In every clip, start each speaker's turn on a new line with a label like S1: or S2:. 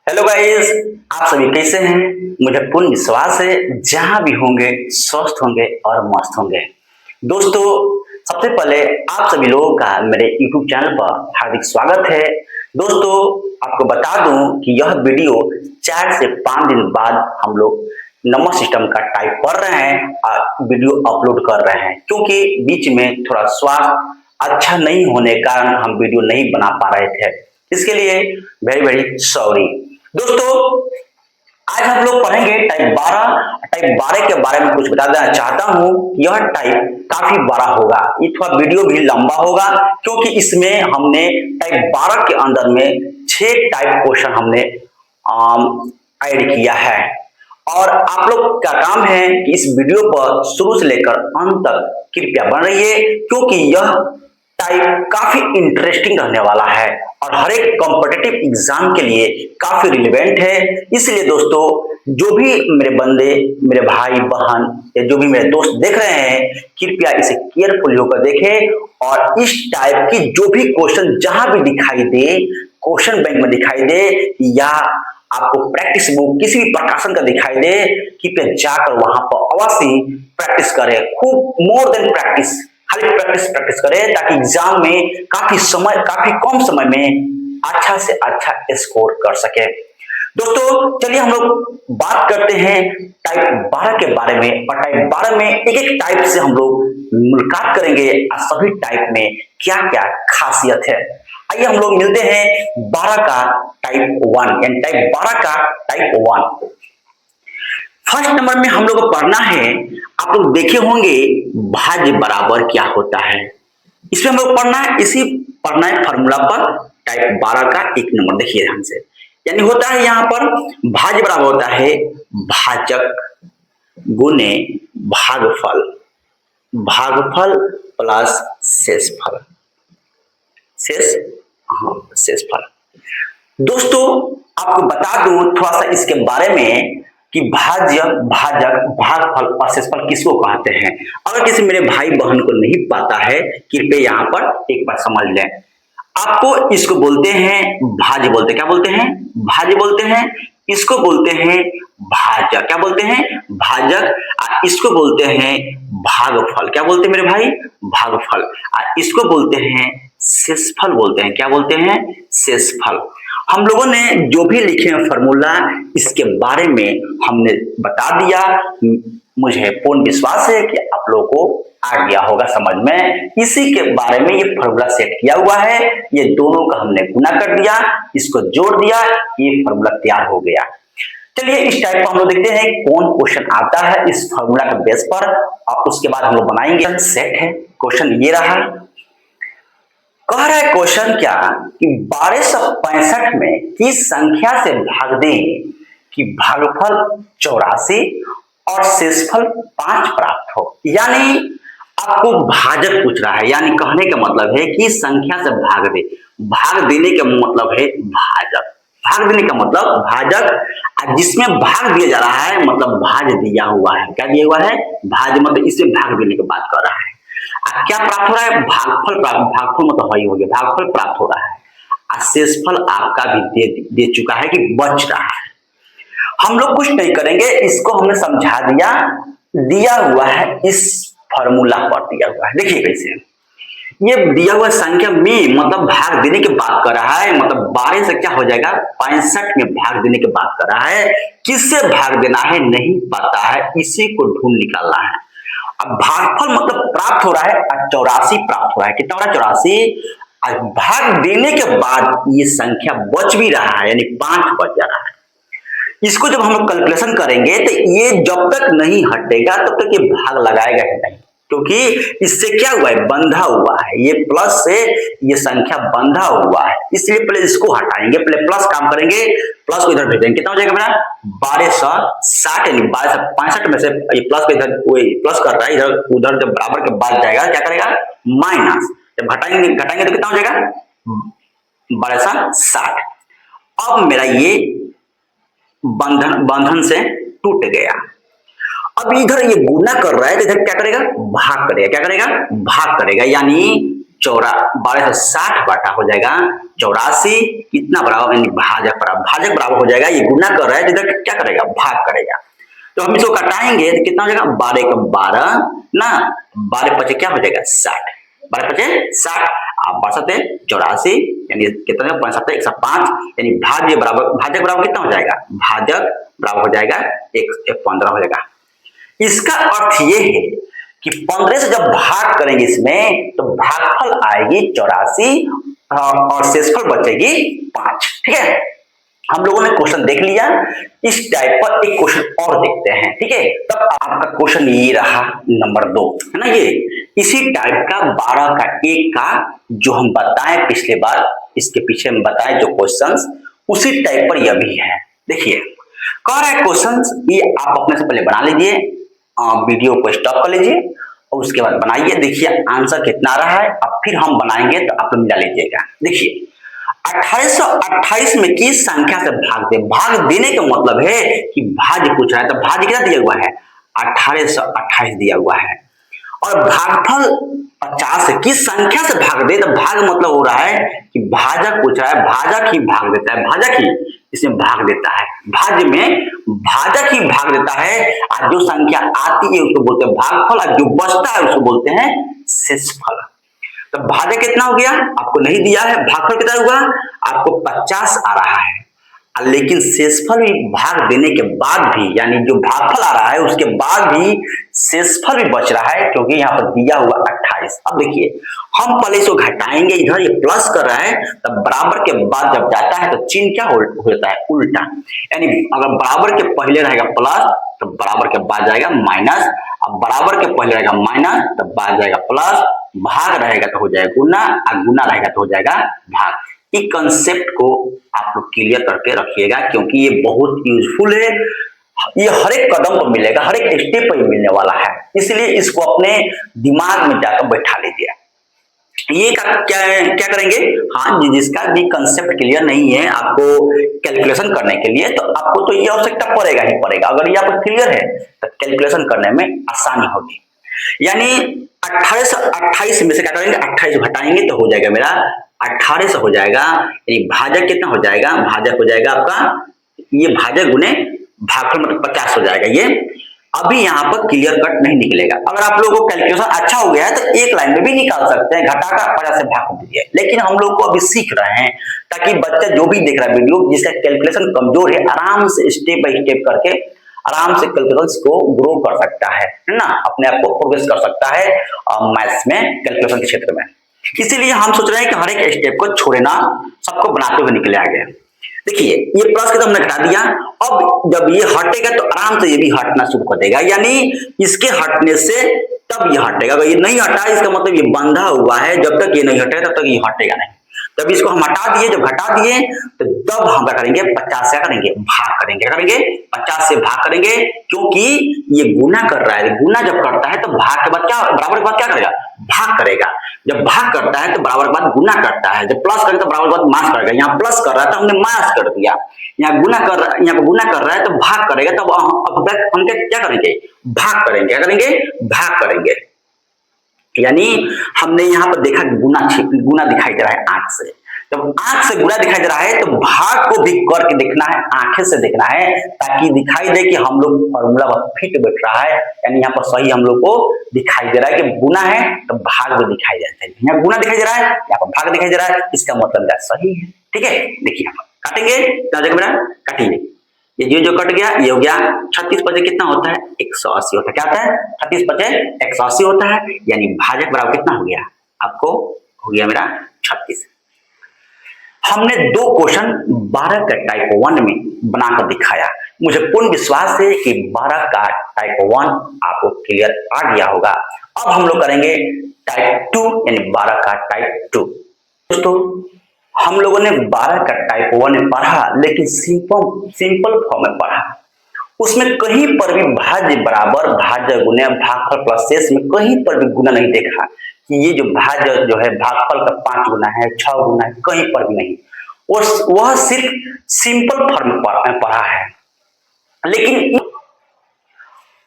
S1: Hello guys. आप सभी कैसे हैं? मुझे पूर्ण विश्वास है जहां भी होंगे स्वस्थ होंगे और मस्त होंगे। दोस्तों, सबसे पहले आप सभी लोगों का मेरे YouTube चैनल पर हार्दिक स्वागत है। दोस्तों, आपको बता दूं कि यह वीडियो 4 से 5 दिन बाद हम लोग नंबर सिस्टम का टाइप कर रहे हैं और वीडियो अपलोड कर रहे हैं, क्योंकि बीच में थोड़ा स्वास्थ्य अच्छा नहीं होने के कारण हम वीडियो नहीं बना पा रहे थे। इसके लिए वेरी वेरी सॉरी। दोस्तों, आज हम लोग पढ़ेंगे टाइप 12। टाइप 12 के बारे में कुछ बता देना चाहता हूं। यह टाइप काफी बड़ा होगा, ये थोड़ा वीडियो भी लंबा होगा, क्योंकि इसमें हमने टाइप 12 के अंदर में 6 टाइप क्वेश्चन हमने ऐड किया है। और आप लोग का काम है कि इस वीडियो पर शुरू से लेकर अंत तक कृपया बन रहिए, क्योंकि यह टाइप काफी इंटरेस्टिंग रहने वाला है और हर एक कॉम्पिटिटिव एग्जाम के लिए काफी रिलेवेंट है। इसलिए दोस्तों, जो भी मेरे बंदे, मेरे भाई बहन या जो भी मेरे दोस्त देख रहे हैं, कृपया इसे केयरफुल होकर देखें और इस टाइप की जो भी क्वेश्चन जहां भी दिखाई दे, क्वेश्चन बैंक में दिखाई दे या आपको प्रैक्टिस बुक किसी भी प्रकाशन का दिखाई दे, कृपया जाकर वहां पर अवश्य प्रैक्टिस करें। खूब मोर देन प्रैक्टिस, खाली प्रैक्टिस प्रैक्टिस करें, ताकि एग्जाम में काफी कम समय में अच्छा से अच्छा स्कोर कर सके। दोस्तों, चलिए हम लोग बात करते हैं टाइप 12 के बारे में। और टाइप 12 में एक एक टाइप से हम लोग मुलाकात करेंगे और सभी टाइप में क्या क्या खासियत है। आइए हम लोग मिलते हैं 12 का टाइप 1 यानी टाइप 12 का टाइप 1। फर्स्ट नंबर में हम लोग को पढ़ना है, आप लोग देखे होंगे भाज्य बराबर क्या होता है। इसमें हम लोग पढ़ना है फॉर्मूला पर। टाइप 12 का 1 नंबर देखिए ध्यान से, यानी होता है यहां पर भाज्य बराबर होता है भाजक गुने भागफल, भागफल प्लस शेषफल, शेष हाँ शेषफल। दोस्तों, आपको बता दूं थोड़ा सा इसके बारे में कि भाज्य, भाजक, भागफल और शेषफल किसको कहते हैं। अगर किसी मेरे भाई बहन को नहीं पता है, कृपया यहाँ पर एक बार समझ लें। आपको इसको बोलते हैं भाज्य, बोलते क्या बोलते हैं? भाज्य बोलते हैं। इसको बोलते हैं भाजक, क्या बोलते हैं? भाजक। इसको बोलते हैं भागफल, क्या बोलते हैं मेरे भाई? भागफल। इसको बोलते हैं शेषफल, बोलते हैं क्या बोलते हैं? शेषफल। हम लोगों ने जो भी लिखे हैं फॉर्मूला, इसके बारे में हमने बता दिया। मुझे पूर्ण विश्वास है कि आप लोगों को आ गया होगा समझ में। इसी के बारे में ये फॉर्मूला सेट किया हुआ है। ये दोनों का हमने गुना कर दिया, इसको जोड़ दिया, ये फॉर्मूला तैयार हो गया। चलिए इस टाइप को हम लोग देखते हैं कौन क्वेश्चन आता है इस फॉर्मूला के बेस पर, और उसके बाद हम लोग बनाएंगे। सेट है क्वेश्चन, ये रहा। कह रहा है क्वेश्चन क्या कि 1265 में किस संख्या से भाग दें कि भागफल 84 और शेषफल 5 प्राप्त हो। यानी आपको भाजक पूछ रहा है, यानी कहने का मतलब है कि संख्या से भाग दे। भाग देने का मतलब है भाजक, भाग देने का मतलब भाजक। जिसमें भाग दिया जा रहा है मतलब भाज दिया हुआ है। क्या दिया हुआ है? भाज, मतलब इससे भाग देने की बात कर रहा है। क्या प्राप्त हो रहा है? भागफल प्राप्त। भागफल मतलब वही हो गया, भागफल प्राप्त हो रहा है। शेषफल आपका भी दे चुका है कि बच रहा है। हम लोग कुछ नहीं करेंगे, इसको हमने समझा दिया, दिया हुआ है इस फॉर्मूला पर दिया हुआ है। देखिए कैसे ये दिया हुआ संख्या में मतलब भाग देने की बात कर रहा है। मतलब 12 से क्या हो जाएगा? 65 में भाग देने की बात कर रहा है। किससे भाग देना है नहीं पता है, इसी को ढूंढ निकालना है। अब भागफल मतलब प्राप्त हो रहा है 84 प्राप्त हो रहा है। कितना हो रहा है? 84। भाग देने के बाद ये संख्या बच भी रहा है, यानी 5 बच जा रहा है। इसको जब हम लोग कैलकुलेशन करेंगे तो ये जब तक नहीं हटेगा तब तक ये भाग लगाएगा ही नहीं, क्योंकि इससे क्या हुआ है? बंधा हुआ है। ये प्लस से ये संख्या बंधा हुआ है, इसलिए पहले इसको हटाएंगे, पहले प्लस काम करेंगे, प्लस को इधर भेजेंगे। कितना हो जाएगा मेरा? 1260, यानी 1265 में से ये प्लस को इधर प्लस कर रहा है, इधर उधर जब बराबर के बाद जाएगा क्या करेगा? माइनस। जब घटाएंगे तो कितना हो जाएगा? 1260। अब मेरा ये बंधन से टूट गया। अब इधर ये गुना कर रहा है तो इधर क्या करेगा? भाग करेगा। क्या करेगा? भाग करेगा। यानी 12 से 60 बांटा हो जाएगा 84, कितना बराबर यानी भाजक बराबर हो जाएगा। ये गुना कर रहा है, इधर क्या करेगा, भाग करेगा। तो हम इसको घटाएंगे तो कितना हो जाएगा, 12 का 12 ना, 12 पचे क्या हो जाएगा 60, 12 पचे 60, आप 84 यानी कितना 5 105 यानी भाजक बराबर कितना हो जाएगा, भाजक बराबर हो जाएगा 15 हो जाएगा। इसका अर्थ ये है कि 15 से जब भाग करेंगे इसमें तो भागफल आएगी 84 और शेषफल बचेगी 5। ठीक है, हम लोगों ने क्वेश्चन देख लिया। इस टाइप पर एक क्वेश्चन और देखते हैं। ठीक है, तब आपका क्वेश्चन ये रहा नंबर 2 है ना, ये इसी टाइप का 12 का 1 का जो हम बताएं पिछले बार, इसके पीछे हम बताएं जो क्वेश्चंस, उसी टाइप पर यह भी है। देखिए कह रहा है क्वेश्चंस, ये आप अपने से पहले बना लीजिए, वीडियो को स्टॉप कर लीजिए और उसके बाद बनाइए। देखिए आंसर कितना रहा है, अब फिर हम बनाएंगे तो आप लोग मिला लीजिएगा। देखिए 1828 में किस संख्या से भाग दे, भाग देने का मतलब है कि भाज्य पूछ रहा है, तो भाज्य क्या दिया हुआ है, 1828 दिया हुआ है। और भागफल 50 से किस संख्या से भाग दे, तो भाग मतलब हो रहा है कि भाजक पूछ रहा है, भाजक ही भाग देता है, भाजक ही इसमें भाग देता है, भाज्य में भाजक ही भाग देता है। और जो संख्या आती है उसको बोलते हैं भागफल, और जो बचता है उसको बोलते हैं शेषफल। तो भाजक कितना हो गया, आपको नहीं दिया है, भागफल कितना हुआ, आपको 50 आ रहा है, लेकिन शेषफल भी भाग देने के बाद भी, यानी जो भागफल आ रहा है उसके बाद भी शेषफल भी बच रहा है, क्योंकि यहाँ पर दिया हुआ 28। अब देखिए हम पहले इसको घटाएंगे, इधर ये प्लस कर रहा है, तब बराबर के बाद जब जाता है तो चिन्ह क्या हो जाता है, उल्टा। यानी अगर बराबर के पहले रहेगा प्लस तो बराबर के बाद जाएगा माइनस, अब बराबर के पहले रहेगा माइनस तो बाद जाएगा प्लस, भाग रहेगा तो हो जाएगा गुना, और गुना रहेगा तो हो जाएगा भाग। इस कंसेप्ट को आप लोग क्लियर करके रखिएगा, क्योंकि ये बहुत यूजफुल है, ये हर एक कदम पर मिलेगा, हर एक स्टेप पर मिलने वाला है, इसलिए इसको अपने दिमाग में जाकर बैठा लीजिए। ये क्या करेंगे, हाँ जिसका भी कंसेप्ट क्लियर नहीं है आपको कैलकुलेशन करने के लिए, तो आपको तो ये आवश्यकता पड़ेगा ही पड़ेगा। अगर ये आपको क्लियर है तो कैलकुलेशन करने में आसानी होगी। यानी 18 से 28 में से क्या करेंगे, 28 घटाएंगे तो हो जाएगा मेरा 18 से हो जाएगा, यानी भाजक कितना हो जाएगा, भाजक हो जाएगा आपका, ये भाजक गुने भागफल मतलब 50 हो जाएगा। ये अभी यहाँ पर क्लियर कट नहीं निकलेगा। अगर आप लोगों को कैलकुलेशन अच्छा हो गया है तो एक लाइन में भी निकाल सकते हैं, घटाकर 50 से भाग दीजिए, लेकिन हम लोग को अभी सीख रहे हैं, ताकि बच्चा जो भी देख रहा है वीडियो, जिसका कैलकुलेशन कमजोर है, आराम से स्टेप बाय स्टेप करके आराम से कैलकुलेशन को ग्रो कर सकता है ना, अपने आप को प्रोग्रेस कर सकता है मैथ्स में, कैलकुलेशन के क्षेत्र में। इसीलिए हम सोच रहे हैं कि हर एक स्टेप को छोड़े ना, सबको बनाते हुए निकले आगे। देखिए ये प्लस के तो हमने घटा दिया, अब जब ये हटेगा तो आराम से ये भी हटना शुरू कर देगा, यानी इसके हटने से तब ये हटेगा। अगर ये नहीं हटा इसका मतलब ये बंधा हुआ है, जब तक ये नहीं हटेगा तब तक ये हटेगा नहीं। जब इसको हम हटा दिए, जब हटा दिए तो तब हम क्या करेंगे, 50 से करेंगे भाग करेंगे, क्या करेंगे 50 से भाग करेंगे, क्योंकि ये गुना कर रहा है, गुना जब करता है तो भाग के बाद क्या, बराबर के बाद क्या करेगा, भाग करेगा। जब भाग करता है तो बराबर के बाद गुना करता है, जब प्लस करेगा तो बराबर के बाद माइनस करेगा। यहाँ प्लस कर रहा है तो हमने माइनस कर दिया, यहाँ गुना कर रहा है, यहाँ पे गुना कर रहा है तो भाग करेगा, तब हम क्या करेंगे, भाग करेंगे, क्या करेंगे, भाग करेंगे। यानी हमने यहाँ पर देखा गुना दिखाई दे रहा है आंख से, जब आंख से गुना दिखाई दे रहा है तो भाग को भी करके देखना है, आंखें से देखना है, ताकि दिखाई दे कि हम लोग फॉर्मूला फिट बैठ रहा है, यानी यहाँ पर सही हम लोग को दिखाई दे रहा है कि गुना है तो भाग भी दिखाई देता है, यहाँ गुना दिखाई दे रहा है, यहाँ पर भाग दिखाई दे रहा है, इसका मतलब सही है। ठीक है, देखिए काटेंगे, काटिए, ये जो कट गया ये हो गया 36 पचे कितना होता है, 180 होता है। क्या होता है, 36 पचे 180 होता है, यानी भाजक बराबर कितना हो गया, आपको हो गया मेरा 36। हमने दो क्वेश्चन 12 का टाइप 1 में बनाकर दिखाया, मुझे पूर्ण विश्वास है कि 12 का टाइप 1 आपको क्लियर आ गया होगा। अब हम लोग करेंगे टाइप 2, यानी 12 का टाइप 2। दोस्तों हम लोगों ने 12 का टाइप 1 में पढ़ा, लेकिन सिंपल फॉर्म में पढ़ा, उसमें कहीं पर भी भाज्य बराबर, भाज्य गुने भागफल प्लस शेष में कहीं पर भी गुना नहीं देखा कि ये जो भाज्य जो है भागफल का 5 गुना है, 6 गुना है, कहीं पर भी नहीं, वह सिर्फ सिंपल फॉर्म में पढ़ा है। लेकिन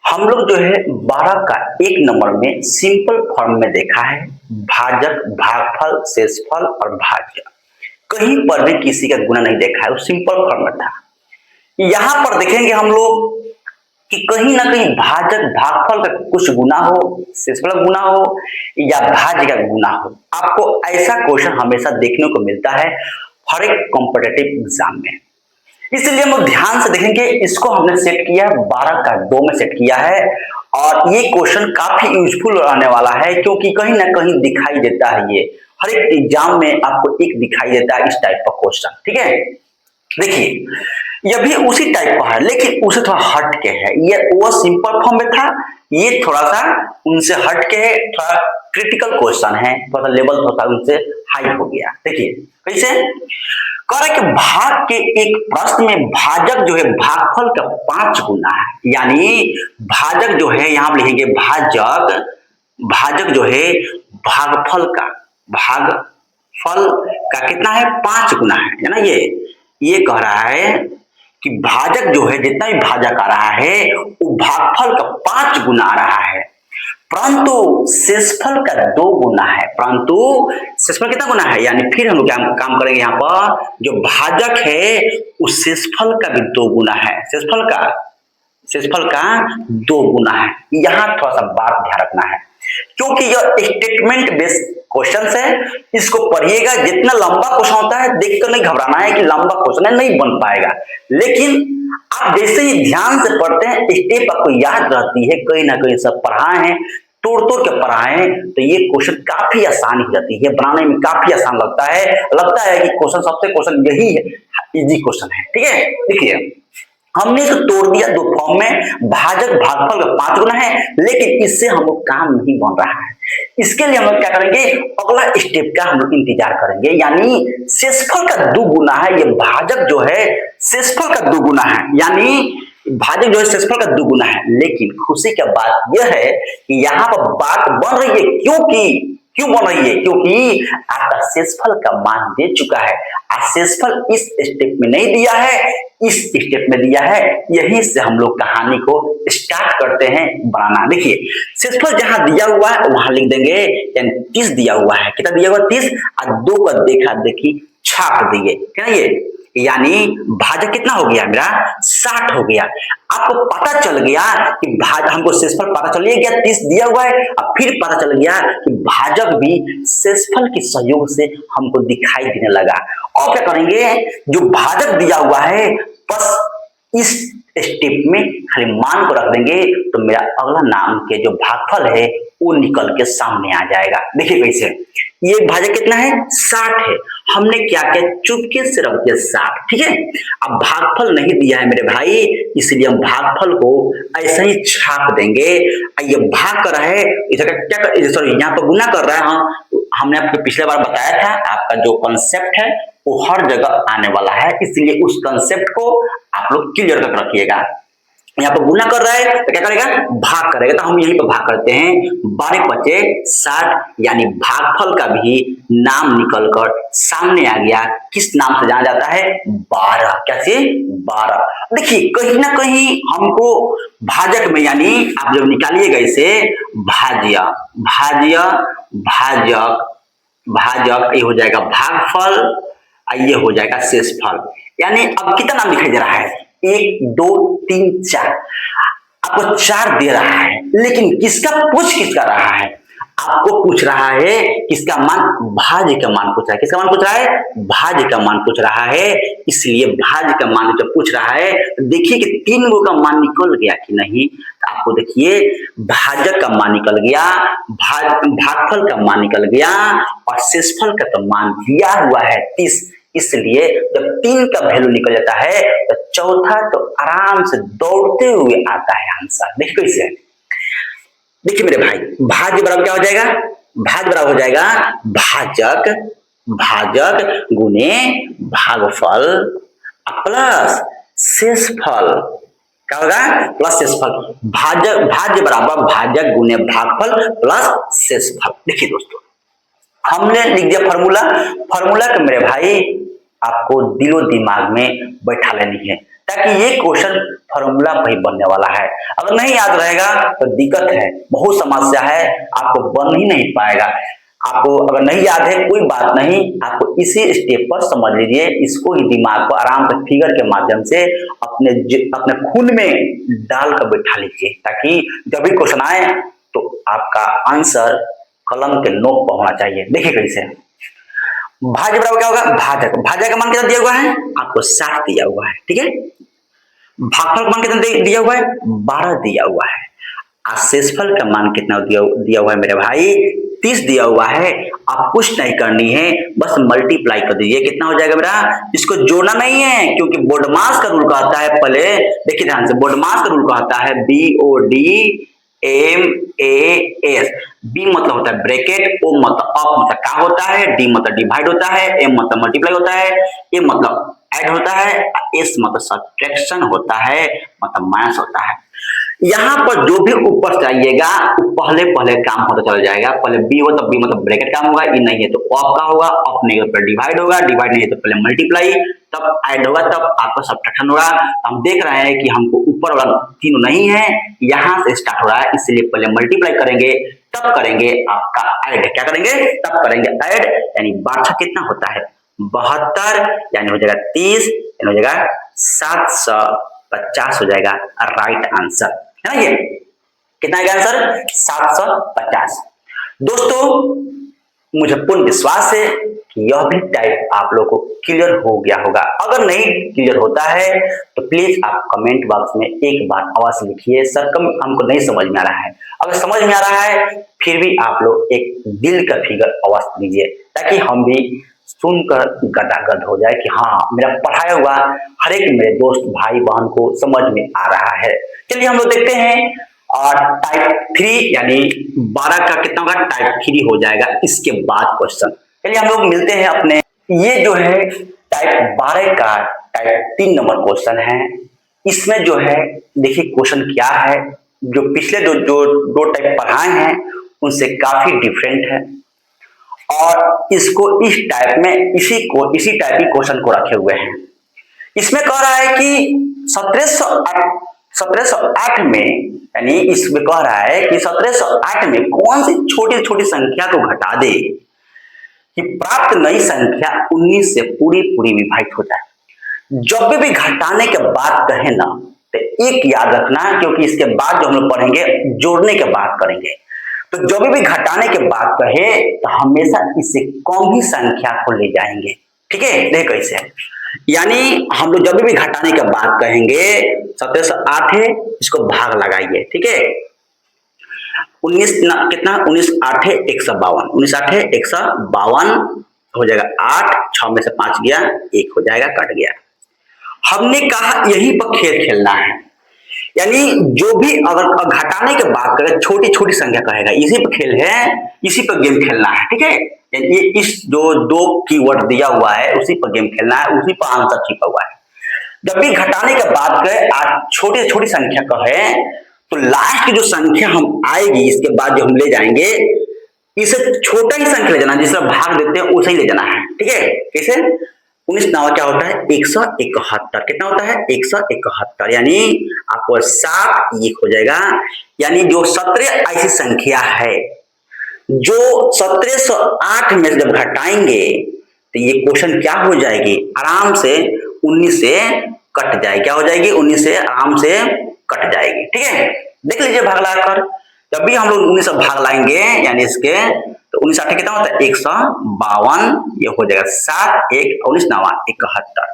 S1: हम लोग जो है 12 का एक नंबर में सिंपल फॉर्म में देखा है, भाजक, भागफल, शेषफल और भाज्य। कहीं पर भी किसी का गुना नहीं देखा है, वो सिंपल फॉर्म में था। यहां पर देखेंगे हम लोग कि कहीं ना कहीं भाजक भागफल का कुछ गुना हो, शेषफल का गुना हो या भाज्य का गुना हो। आपको ऐसा क्वेश्चन हमेशा देखने को मिलता है हर एक कॉम्पिटेटिव एग्जाम में। इसलिए हम लोग ध्यान से देखेंगे, इसको हमने सेट किया है 12 का 2 में सेट किया है और ये क्वेश्चन काफी यूजफुल रहने वाला है क्योंकि कहीं ना कहीं दिखाई देता है, ये हर एक एग्जाम में आपको एक दिखाई देता है इस टाइप का क्वेश्चन। ठीक है, देखिए यह भी उसी टाइप का है लेकिन उसे थोड़ा हट के है। ये वो सिंपल फॉर्म में था, ये थोड़ा सा उनसे हट के है, थोड़ा क्रिटिकल क्वेश्चन है, थोड़ा लेवल थोड़ा उनसे हाई हो गया। देखिए कैसे कह रहा है कि भाग के एक प्रश्न में भाजक जो है भागफल का 5 गुना है, यानी भाजक जो है यहां पर लिखेंगे भाजक, भाजक जो है भागफल का, भागफल का कितना है 5 गुना है ना। ये कह रहा है कि भाजक जो है जितना भी भाजक आ रहा है वो भागफल का 5 गुना आ रहा है, परंतु शेषफल का 2 गुना है। परंतु शेषफल कितना गुना है, यानी फिर हम लोग क्या काम करेंगे, यहाँ पर जो भाजक है उस शेषफल का भी 2 गुना है, शेषफल का 2 गुना है। यहाँ थोड़ा सा बात ध्यान रखना है क्योंकि यह स्टेटमेंट बेस्ड क्वेश्चन है, इसको पढ़िएगा। जितना लंबा क्वेश्चन होता है देखकर नहीं घबराना है कि लंबा क्वेश्चन है नहीं बन पाएगा, लेकिन आप जैसे ही ध्यान से पढ़ते हैं स्टेप आपको याद रहती है, कहीं ना कहीं सब पढ़ाए हैं, तोड़ तोड़ के पढ़ाए हैं, तो ये क्वेश्चन काफी आसान हो जाती है, बनाने में काफी आसान लगता है कि क्वेश्चन सबसे क्वेश्चन यही है, इजी क्वेश्चन है। ठीक है, देखिए हमने तो तोड़ दिया 2 फॉर्म में, भाजक भागफल का 5 गुना है, लेकिन इससे हम लोग काम नहीं बन रहा है। इसके लिए हम लोग क्या करेंगे, अगला स्टेप का हम लोग इंतजार करेंगे, यानी शेषफल का 2 गुना है। ये भाजक जो है शेषफल का 2 गुना है, यानी भाजक जो है शेषफल का 2 गुना है। लेकिन खुशी का बात यह है कि यहाँ पर बात बन रही है, क्यों बन रही है, क्योंकि आपका शेषफल का मान दे चुका है। शेषफल इस स्टेप में नहीं दिया है, इस स्टेप में दिया है। यहीं से हम लोग कहानी को स्टार्ट करते हैं बनाना। देखिए शेषफल जहां दिया हुआ है वहां लिख देंगे, यानी 30 दिया हुआ है, कितना दिया हुआ 30 और 2 का देखा देखी छाप दिए, क्या ये, यानी भाजक कितना हो गया मेरा 60 हो गया। आपको पता चल गया कि हमको शेषफल पता चल गया 30 दिया हुआ है, अब फिर पता चल गया कि भाजक भी शेषफल के सहयोग से हमको दिखाई देने लगा। और क्या करेंगे, जो भाजक दिया हुआ है बस इस स्टेप में खाली मान को रख देंगे तो मेरा अगला नाम के जो भागफल है वो निकल के सामने आ जाएगा। देखिए कैसे, ये भाजक कितना है 60 है, हमने क्या किया चुपके से रख दिया 60। ठीक है, अब भागफल नहीं दिया है मेरे भाई, इसलिए हम भागफल को ऐसे ही छाप देंगे। ये भाग कर रहा है, क्या सॉरी यहाँ पर गुना कर रहा है। हाँ, हमने आपको पिछले बार बताया था आपका जो कंसेप्ट है वो हर जगह आने वाला है, इसलिए उस कंसेप्ट को आप लोग क्लियर कर रखिएगा। यहाँ पर गुना कर रहा है तो क्या करेगा भाग करेगा, तो हम यहीं पर भाग करते हैं 12 पचे 60, यानी भागफल का भी नाम निकलकर सामने आ गया। किस नाम से जाना जाता है 12, कैसे 12। देखिए कहीं ना कहीं हमको भाजक में, यानी आप जब निकालिएगा इसे भाज्य भाजक भाजक, ये हो जाएगा भागफल, ये हो जाएगा शेषफल। यानी अब कितना नाम दिखाई दे रहा है 1 2 3 4, आपको 4 दे रहा है, लेकिन किसका रहा है, आपको पूछ रहा है किसका मान, भाज्य का मान पूछ रहा है। किसका मान पूछ रहा है, भाज्य का मान पूछ रहा है, इसलिए भाज्य का मान जब पूछ रहा है देखिए कि 3 गो का मान निकल गया कि नहीं। तो आपको देखिए भाजक का मान निकल गया, भागफल का मान निकल गया और शेषफल का तो मान दिया हुआ है 30, इसलिए जब 3 का वैल्यू निकल जाता है तो चौथा तो आराम से दौड़ते हुए आता है आंसर। देखिए कैसे, देखिए मेरे भाई भाज्य बराबर क्या हो जाएगा, भाज्य बराबर हो जाएगा भाजक गुने भागफल प्लस शेषफल, क्या होगा प्लस शेषफल। भाज्य बराबर भाजक गुने भागफल प्लस शेषफल। देखिए दोस्तों हमने लिख दिया फॉर्मूला का मेरे भाई आपको दिलो दिमाग में बैठा लेनी है। ताकि ये क्वेश्चन फॉर्मूला पर ही बनने वाला है। अगर नहीं याद रहेगा तो दिक्कत है, बहुत समस्या है, आपको बन ही नहीं पाएगा। आपको अगर नहीं याद है कोई बात नहीं, आपको इसी स्टेप पर समझ लीजिए, इसको ही दिमाग को आराम से फिगर के माध्यम से अपने खून में डाल कर बैठा लीजिए, ताकि जब भी क्वेश्चन आए तो आपका आंसर कलम के नोक पर होना चाहिए। देखिए कैसे भाज्य बराबर क्या होगा, भाजक, भाज्य का मान कितना दिया हुआ है आपको 60 दिया हुआ है, ठीक है। भागफल का मान कितना दिया हुआ है 12 दिया हुआ है। और शेषफल का मान कितना दिया हुआ है मेरे भाई 30 दिया हुआ है। आप कुछ नहीं करनी है, बस मल्टीप्लाई कर दीजिए, कितना हो जाएगा मेरा, इसको जोड़ना नहीं है क्योंकि बोर्डमास का रूल कहता है, पहले देखिए ध्यान से, बोर्डमास का रूल कहता है BOD MAS। बी मतलब होता है ब्रैकेट, ओ मतलब अप मतलब का होता है, डी मतलब डिवाइड होता है, एम मतलब मल्टीप्लाई होता है, ए मतलब ऐड होता है, एस मतलब सब्ट्रैक्शन होता है, मतलब माइनस होता है। यहाँ पर जो भी ऊपर से आइएगा पहले पहले काम होता चला जाएगा। पहले बी हो तो बी मतलब ब्रैकेट काम होगा, ई नहीं है तो ऑफ का होगा, ऑफ नहीं है तो डिवाइड होगा, डिवाइड नहीं है तो पहले मल्टीप्लाई, तब ऐड होगा, तब आपका सब्ट्रैक्शन होगा। हम देख रहे हैं कि हमको ऊपर वाला तीनों नहीं है, यहाँ से स्टार्ट हो रहा है, इसलिए पहले मल्टीप्लाई करेंगे, तब करेंगे आपका ऐड। क्या करेंगे, तब करेंगे ऐड, यानी 12 कितना होता है 72, यानी हो जाएगा 30, यानी हो जाएगा 750 हो जाएगा राइट आंसर, है ना। ये कितना आएगा आंसर 750। दोस्तों मुझे पूर्ण विश्वास है कि यह भी टाइप आप लोगों को क्लियर हो गया होगा। अगर नहीं क्लियर होता है तो प्लीज आप कमेंट बॉक्स में एक बार अवश्य लिखिए, सर हमको नहीं समझ में आ रहा है। अगर समझ में आ रहा है फिर भी आप लोग एक दिल का फिगर अवश्य दीजिए, ताकि हम भी सुनकर गदागद हो जाए कि हाँ मेरा पढ़ाया हुआ हर एक मेरे दोस्त भाई बहन को समझ में आ रहा है। चलिए हम लोग देखते हैं, और टाइप 3 यानी 12 का कितना होगा टाइप 3 हो जाएगा इसके बाद क्वेश्चन। चलिए हम लोग मिलते हैं अपने, ये जो है टाइप 12 का टाइप 3 नंबर क्वेश्चन है। इसमें जो है देखिए क्वेश्चन क्या है, जो पिछले दो टाइप पढ़ाए हैं उनसे काफी डिफरेंट है, और इसको इस टाइप में इसी टाइप की क्वेश्चन को रखे हुए हैं। इसमें कह रहा है कि 1708 में, यानी इसमें कह रहा है कि 1708 में कौन सी छोटी छोटी संख्या को घटा दे कि प्राप्त नई संख्या 19 से पूरी पूरी विभाजित हो जाए। जब भी घटाने के बाद कहे ना तो एक याद रखना, क्योंकि इसके बाद जो हम लोग पढ़ेंगे जोड़ने के बाद करेंगे, तो जब भी घटाने के बाद कहे तो हमेशा इससे कम ही संख्या को ले जाएंगे, ठीक है। देख कैसे, यानी हम लोग जब भी घटाने के बाद कहेंगे 1708 है, इसको भाग लगाइए, ठीक है। 19 कितना 19 8 है 152, 19 8 है 152 हो जाएगा, 8 6 में से 5 गया 1 हो जाएगा, कट गया। हमने कहा यही पर खेल खेलना है, यानी जो भी अगर घटाने के बाद करें छोटी छोटी संख्या कहेगा, इसी पर खेल है, इसी पर गेम खेलना है, ठीक है। ये इस जो दो कीवर्ड दिया हुआ है उसी पर गेम खेलना है, उसी पर आंसर छिपा हुआ है। जब भी घटाने के बाद कहे छोटी छोटी संख्या कहे तो लास्ट की जो संख्या हम आएगी इसके बाद जो हम ले जाएंगे, इसे छोटा ही संख्या ले जाना, जिसका भाग देते हैं उसे ही ले जाना है, ठीक है। कैसे 19 नावा क्या होता है 171, कितना होता है 171, यानी आपको 7 1 हो जाएगा। यानी जो 17 ऐसी संख्या है जो 1708 में जब घटाएंगे तो ये क्वेश्चन क्या हो जाएगी, आराम से 19 से कट जाएगी। क्या हो जाएगी 19 से आराम से कट जाएगी, ठीक है। देख लीजिए भाग लगाकर, जब भी हम लोग 19 से भाग लाएंगे यानी इसके, तो 19 8 कितना होता है 152, ये हो जाएगा 7 1 19 9 71।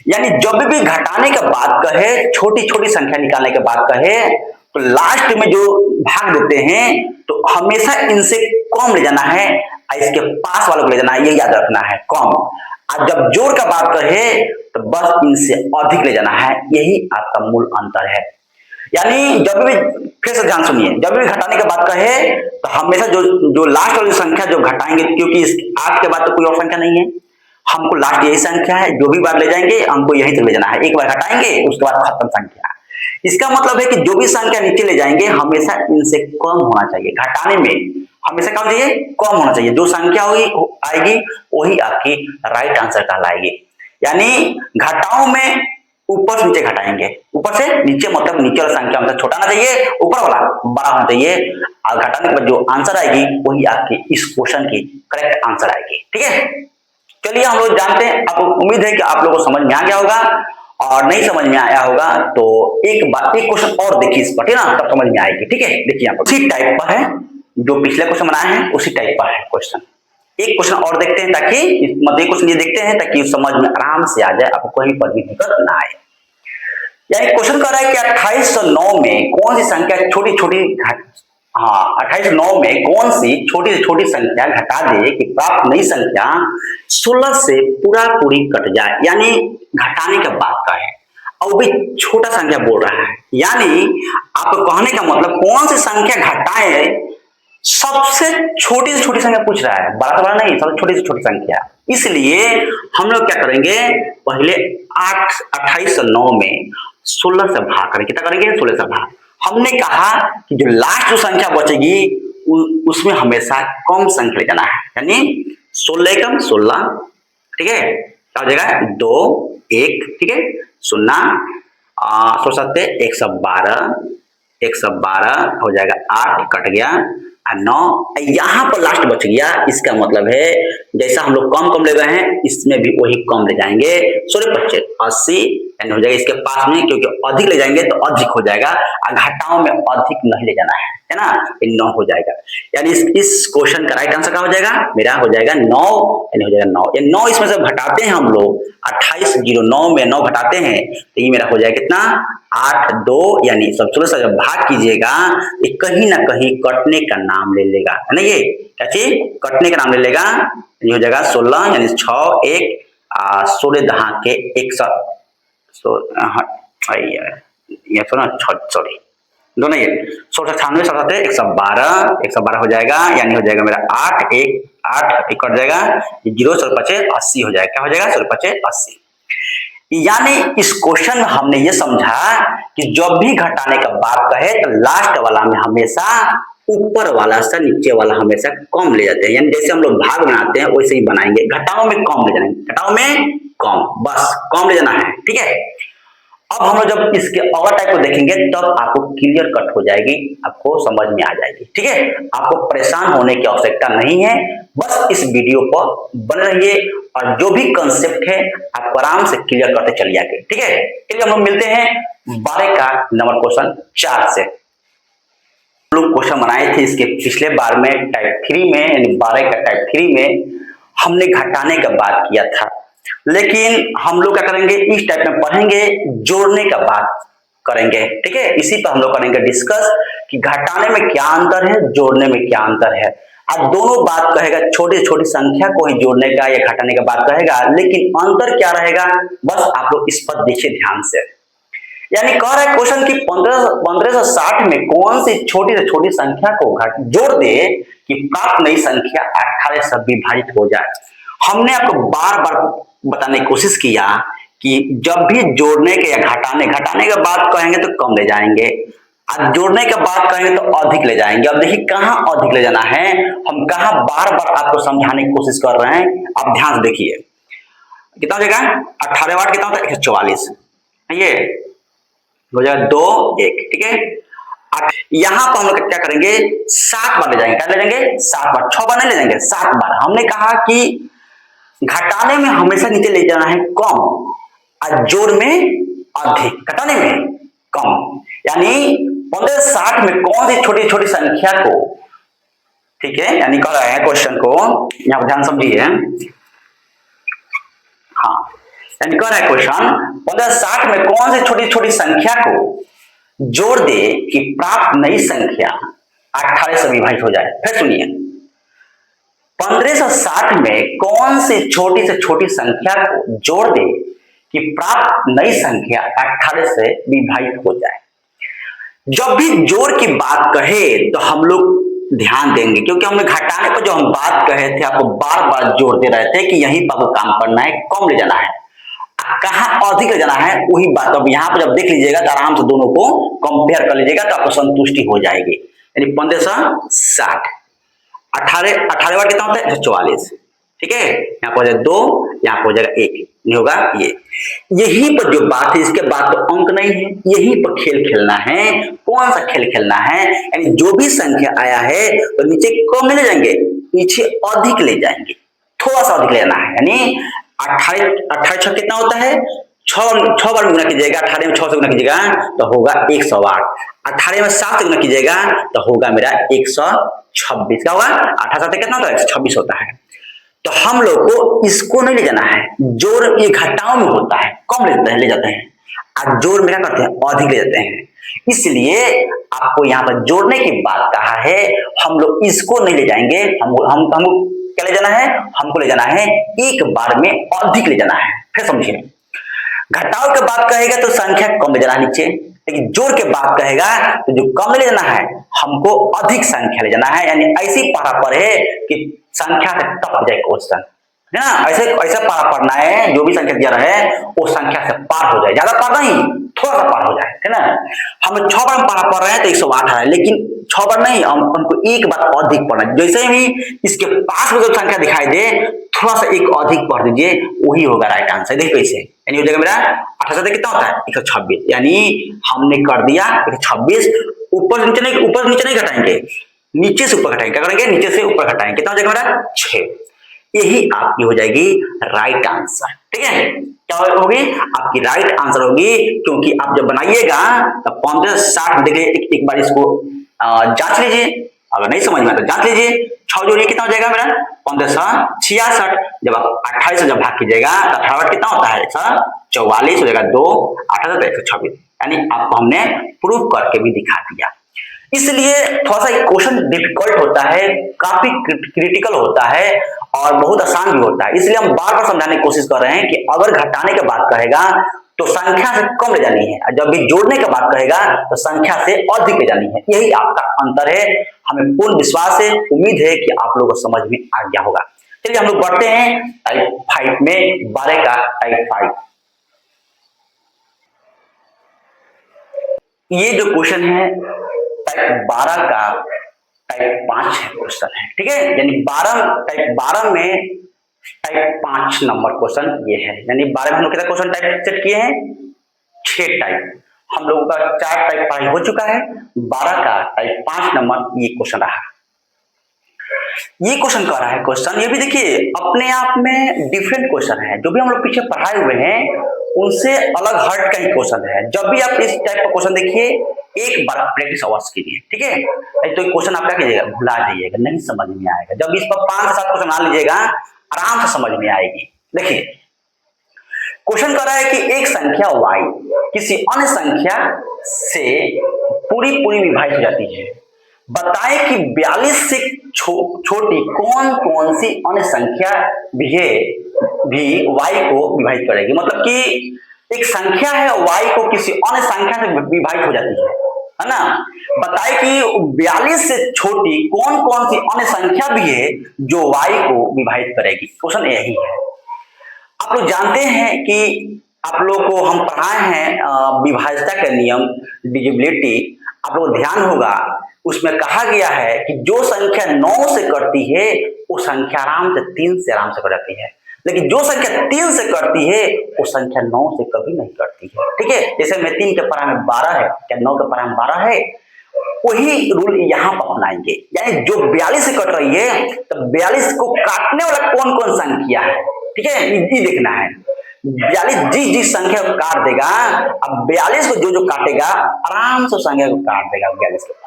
S1: यानी जब भी घटाने के बाद कहे छोटी छोटी संख्या निकालने के बाद कहे तो लास्ट में जो भाग देते हैं तो हमेशा इनसे कम ले जाना है, इसके पास वालों को ले जाना है, ये याद रखना है कम। और जब जोड़ का बात कहे तो बस इनसे अधिक ले जाना है, यही आपका मूल अंतर है। यानी जब भी, फिर से ध्यान सुनिए, जब भी घटाने के बाद कहे तो हमेशा जो लास्ट वाली संख्या जो घटाएंगे, क्योंकि इस 8 के बाद तो कोई और संख्या नहीं है, हमको लास्ट यही संख्या है, जो भी बार ले जाएंगे हमको यही तक ले जाना है, एक बार घटाएंगे उसके बाद खत्म संख्या। इसका मतलब है कि जो भी संख्या नीचे ले जाएंगे हमेशा इनसे कम होना चाहिए, घटाने में हमेशा क्या चाहिए कम होना चाहिए, जो संख्या होगी आएगी वही आपकी राइट आंसर कहलाएगी। यानी घटाओ में ऊपर से नीचे घटाएंगे, ऊपर से नीचे मतलब नीचे वाला संख्या मतलब छोटा ना चाहिए, ऊपर वाला बड़ा होना चाहिए, और घटाने के बाद जो आंसर आएगी वही आपकी इस क्वेश्चन की करेक्ट आंसर आएगी। ठीक है, चलिए हम लोग जानते हैं। आपको उम्मीद है कि आप लोगों को समझ में आ गया होगा, और नहीं समझ में आया होगा तो एक बार एक क्वेश्चन और देखिए इस पर, ठीक है ना, तब समझ में आएगी। ठीक है, देखिए यहाँ पर उसी टाइप पर है जो पिछले क्वेश्चन बनाए हैं, उसी टाइप पर है क्वेश्चन। एक क्वेश्चन और देखते हैं ताकि मतलब एक क्वेश्चन ये देखते हैं ताकि समझ में आराम से आ जाए, आपको कहीं पर भी दिक्कत ना आए। यानी क्वेश्चन कह रहा है कि 2809 में कौन सी संख्या छोटी छोटी 2809 में कौन सी छोटी से छोटी संख्या घटा दे कि प्राप्त नई संख्या 16 से पूरा पूरी कट जाए। यानी घटाने का बात का है और भी छोटा संख्या बोल रहा है, यानी आप कहने का मतलब कौन सी संख्या घटाए, सबसे छोटी से छोटी संख्या पूछ रहा है, बड़ा तो बड़ा नहीं, सबसे छोटी से छोटी संख्या। इसलिए हम लोग क्या करेंगे, पहले 2809 में 16 से भाग करेंगे। कितना करेंगे, 16 से भाग। हमने कहा कि जो लास्ट जो संख्या बचेगी उसमें हमेशा कम संख्या ले जाना है, यानी 16 कम 16, ठीक है, क्या हो जाएगा 2 1, ठीक है, 0 16 112, 112 हो जाएगा 8 कट गया 9, यहाँ पर लास्ट बच गया। इसका मतलब है जैसा हम लोग कम कम ले गए हैं इसमें भी वही कम ले जाएंगे, 16 25 80 यानी हो जाएगा इसके पास में, क्योंकि अधिक ले जाएंगे तो अधिक हो जाएगा, और घटाओं में अधिक नहीं ले जाना है ना, ये 9 हो जाएगा। यानी इस क्वेश्चन का राइट आंसर क्या हो जाएगा, मेरा हो जाएगा 9, यानी हो जाएगा 9। ये 9 इसमें से घटाते हैं हम लोग, 2809 में 9 घटाते हैं तो ये मेरा हो जाएगा कितना 8 2, यानी सब 16 से जब भाग कीजिएगा ये कहीं ना कहीं कटने का नाम ले लेगा, है ना, ये क्या चीज कटने का नाम ले लेगा। ये हो जाएगा 16, यानी 6 1 16 दहा के 100 सॉरी दोनों ये 16 96 112 112 हो जाएगा, यानी हो जाएगा मेरा 8 1 8 कट जाएगा 0 16 25 80 हो जाएगा। क्या हो जाएगा 16 25 80। यानी इस क्वेश्चन में हमने ये समझा कि जब भी घटाने का बात कहे तो लास्ट वाला में हमेशा ऊपर वाला से नीचे वाला हमेशा कम ले जाते हैं, यानी जैसे हम लोग भाग बनाते हैं वैसे ही बनाएंगे, घटाओं में कम ले जाएंगे, घटाओं में कम, बस कम ले जाना है। ठीक है, अब हम लोग जब इसके और टाइप को देखेंगे तब आपको क्लियर कट हो जाएगी, आपको समझ में आ जाएगी। ठीक है, आपको परेशान होने की आवश्यकता नहीं है, बस इस वीडियो पर बने रहिए और जो भी कंसेप्ट है आप आराम से क्लियर करते चलिए आगे। ठीक है, चलिए हम लोग मिलते हैं 12 का नंबर क्वेश्चन 4 से। हम लोग क्वेश्चन बनाए थे इसके पिछले बार में टाइप 3 में, यानी 12 का टाइप 3 में हमने घटाने का बात किया था, लेकिन हम लोग क्या करेंगे इस टाइप में पढ़ेंगे, जोड़ने का बात करेंगे। ठीक है, इसी पर हम लोग करेंगे डिस्कस कि घटाने में क्या अंतर है, जोड़ने में क्या अंतर है। अब दोनों बात कहेगा, छोटी छोटी संख्या को ही जोड़ने का या घटाने का बात कहेगा, लेकिन अंतर क्या रहेगा बस आप लोग इस पर देखिए ध्यान से। यानी कह रहा है क्वेश्चन की 1560 में कौन सी छोटी से छोटी संख्या को जोड़ दे कि प्राप्त नई संख्या 18 से विभाजित हो जाए। हमने आपको बार बार बताने की कोशिश किया कि जब भी जोड़ने के या घटाने का बात कहेंगे तो कम ले जाएंगे, अब जोड़ने का बात कहेंगे तो अधिक ले जाएंगे। अब देखिए कहां अधिक ले जाना है, हम कहां बार बार आपको समझाने की कोशिश कर रहे हैं, आप ध्यान से देखिए। कितना हो जाएगा 18 वाट कितना होता है 144, ये हो जाएगा 2 1, ठीक है। यहां पर हम लोग क्या करेंगे 7 बार ले जाएंगे, क्या ले जाएंगे 7 बार, 6 बार नहीं ले जाएंगे 7 बार। हमने कहा कि घटाने में हमेशा नीचे ले जाना है कम और जोड़ में अधिक, घटाने में कम, यानी 1560 में कौन सी छोटी छोटी संख्या को, ठीक है, यानी कह रहे हैं क्वेश्चन को यहां ध्यान समझिए, हाँ, यानी कह रहा है क्वेश्चन 1560 में कौन सी छोटी छोटी संख्या को जोड़ दे कि प्राप्त नई संख्या 18 से विभाजित हो जाए। फिर सुनिए 1560 में कौन सी छोटी से छोटी संख्या को जोड़ दे कि प्राप्त नई संख्या 18 से विभाजित हो जाए। जब भी जोड़ की बात कहे तो हम लोग ध्यान देंगे, क्योंकि हमने घटाने पर जो हम बात कहे थे आपको बार बार जोड़ते रहे थे कि यहीं पर आपको काम करना है, कम ले जाना है, कहां अधिक ले जाना है वही बात। अब यहाँ पर जब देख लीजिएगा तो आराम से दोनों को कंपेयर कर लीजिएगा तो आपको संतुष्टि हो जाएगी। यानी 1560 18 बार कितना होता है 144, ठीक है, यहाँ पर हो जाएगा 2, यहाँ पर हो जाएगा 1, नहीं होगा ये। यही पर जो बात है, इसके बाद तो अंक नहीं है, यही पर खेल खेलना है। कौन सा खेल खेलना है? यानी जो भी संख्या आया है तो नीचे कम ले जाएंगे, पीछे अधिक ले जाएंगे, थोड़ा सा अधिक लेना है। यानी 28 कितना होता है? 6 बार गुना कीजिएगा, 18 में 6 से गुना कीजिएगा तो होगा 108। 18 में 7 से गुना कीजिएगा तो होगा मेरा 126। क्या होगा? 18 से कितना होता है? 126 होता है। तो हम लोग को इसको नहीं ले जाना है, जोड़ ये घटाओं में होता है, कम ले जाते हैं, और जोड़ में क्या करते हैं? अधिक ले जाते हैं। इसलिए आपको यहाँ पर जोड़ने की बात कहा है, हम लोग इसको नहीं ले जाएंगे, हमको क्या ले जाना है? हमको ले जाना है एक बार में अधिक ले जाना है। फिर समझिए, घटाव के बात कहेगा तो संख्या कम ले जाना है नीचे, लेकिन जोड़ के बात कहेगा तो जो कम ले जाना है हमको अधिक संख्या ले जाना है। यानी ऐसी पारा पर है कि संख्या से टप जाए क्वेश्चन, है ना? ऐसे ऐसा पारा पढ़ना है, जो भी संख्या दिया रहे वो संख्या से पार हो जाए, ज्यादा पार नहीं, थोड़ा सा पार हो जाए, है ना? हम 6 बार पारा पढ़ रहे हैं तो 108 है, लेकिन 6 बार नहीं, हमको एक बार अधिक पढ़ना है। जैसे ही इसके पास में जो संख्या दिखाई दे थोड़ा सा एक अधिक पढ़ दीजिए, वही होगा राइट आंसर। देखिए कैसे, यानी हो जाएगा मेरा 18 से कितना होता है? 126। यानी हमने कर दिया 126। ऊपर नीचे नहीं घटाएंगे, नीचे से ऊपर घटाएंगे। क्या करेंगे? नीचे से ऊपर घटाएंगे, कितना हो जाएगा मेरा? 6। यही आपकी हो जाएगी राइट आंसर। ठीक है, क्या होगी आपकी राइट आंसर होगी, क्योंकि आप जब बनाइएगा तब 50-60 देखिए, एक बार इसको जांच लीजिए, अगर नहीं समझ में तो जांच लीजिए। 6 जोड़िए कितना हो जाएगा मेरा? 1566। जब आप 28 से जब भाग कीजिएगा तो 18 कितना होता है? 144 हो जाएगा। 2 18 तो 126। यानी आपको हमने प्रूफ करके भी दिखा दिया। इसलिए थोड़ा सा क्वेश्चन डिफिकल्ट होता है, काफी क्रिटिकल होता है और बहुत आसान भी होता है। इसलिए हम बार बार समझाने की कोशिश कर रहे हैं कि अगर घटाने की बात कहेगा तो संख्या से कम ले जानी है, जब भी जोड़ने की बात कहेगा तो संख्या से अधिक ले जानी है। यही आपका अंतर है। हमें पूर्ण विश्वास है, उम्मीद है कि आप लोगों को समझ में आ गया होगा। चलिए हम लोग बढ़ते हैं टाइप 5 में, 12 का टाइप 5। ये जो क्वेश्चन है टाइप 12 का टाइप 5 है क्वेश्चन है। ठीक है, यानी टाइप 12 में टाइप 5 नंबर क्वेश्चन ये है। यानी 12 में हम लोग कितना क्वेश्चन टाइप सेट किए हैं? 6 टाइप। हम लोगों का 4 टाइप पढ़ाई हो चुका है, 12 का टाइप 5 नंबर ये क्वेश्चन रहा। ये क्वेश्चन कह रहा है, क्वेश्चन ये भी देखिए अपने आप में डिफरेंट क्वेश्चन है। जो भी हम लोग पीछे पढ़ाए हुए हैं उनसे अलग हट का ही क्वेश्चन है। जब भी आप इस टाइप का क्वेश्चन देखिए एक बार प्रैक्टिस अवश्य कीजिए। ठीक है, तो क्वेश्चन आप क्या कीजिएगा? भुला जाइएगा, नहीं समझ में आएगा। जब इस पर 5 से 7 क्वेश्चन आ लीजिएगा आराम से समझ में आएगी। देखिए क्वेश्चन कह रहा है कि एक संख्या y किसी अन्य संख्या से पूरी विभाजित हो जाती है। बताएं कि 42 से छोटी कौन कौन सी अन्य संख्या भी y को विभाजित करेगी। मतलब कि एक संख्या है, y को किसी अन्य संख्या से विभाजित हो जाती है ना? बताए कि 42 से छोटी कौन कौन सी अन्य संख्या भी है जो y को विभाजित करेगी। क्वेश्चन यही है। आप लोग जानते हैं कि आप लोग को हम पढ़ाए हैं विभाज्यता के नियम, डिविजिबिलिटी। आप लोग ध्यान होगा उसमें कहा गया है कि जो संख्या 9 से कटती है वो संख्या आराम से 3 से आराम से कट जाती है, लेकिन जो संख्या 3 से कटती है वो संख्या 9 से कभी नहीं कटती है। ठीक है, जैसे में 3 के परा में 12 है, क्या 9 के परा में 12 है? वही रूल यहाँ पर अपनाएंगे। यानी जो 42 से कट रही है तो 42 को काटने वाला कौन कौन संख्या है, ठीक है, ये देखना है। 42 जिस संख्या को काट देगा, अब 42 को जो काटेगा आराम से संख्या को काट देगा 42 के पास।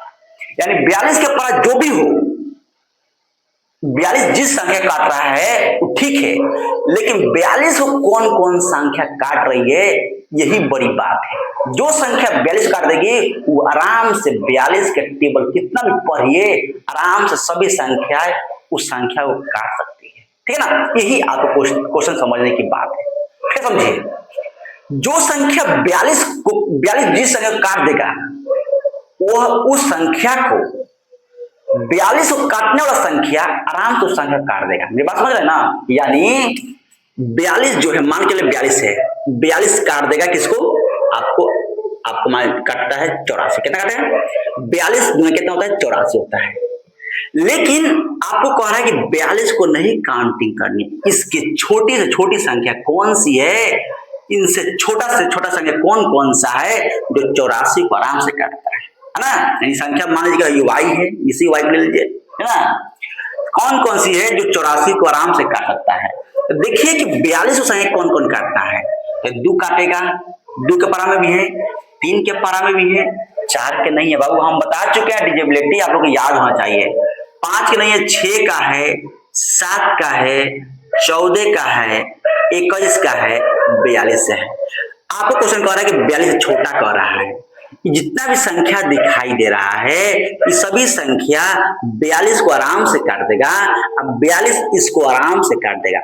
S1: यानी 42 के पास जो भी हो, 42 जिस संख्या काट रहा है वो ठीक है, लेकिन 42 को कौन कौन संख्या काट रही है यही बड़ी बात है। जो संख्या 42 काट देगी वो आराम से 42 के टेबल कितना भी पढ़िए आराम से सभी संख्याएं उस संख्या को काट सकती है। ठीक है ना, यही आपको क्वेश्चन समझने की बात है। फिर समझिए, जो संख्या 42 जिस संख्या काट देगा वह उस संख्या को 42 को काटने वाला संख्या आराम से उस संख्या काट देगा। मेरी बात समझ रहे ना? यानी 42 जो है, मान के लिए 42 है, 42 काट देगा किसको? आपको मान काटता है 84। कितना काटता है? 42 में कितना होता है? 84 होता है। लेकिन आपको कह रहा है कि 42 को नहीं काउंटिंग करनी, इसकी छोटी से छोटी संख्या कौन सी है, इनसे छोटा से छोटा संख्या कौन कौन सा है जो 84 को आराम से काटता है ना। यानी संख्या मान लीजिएगा ये y है, इसी y को ले लीजिए, है ना। कौन कौन सी है जो 84 को आराम से काट सकता है। तो देखिए कि 42 संख्या कौन कौन काटता है। तो 2 काटेगा, 2 के पारा में भी है, 3 के पारा में भी है, 4 के नहीं है बाबू, हम बता चुके हैं डिविजिबिलिटी आप लोग को याद होना चाहिए। 5 के नहीं है, 6 का है, 7 का है, 14 का है, 21 का है, 42 है। आपको क्वेश्चन कह रहा है कि 42 से छोटा कह रहा है। जितना भी संख्या दिखाई दे रहा है ये सभी संख्या 42 को आराम से काट देगा। अब 42 इसको आराम से काट देगा।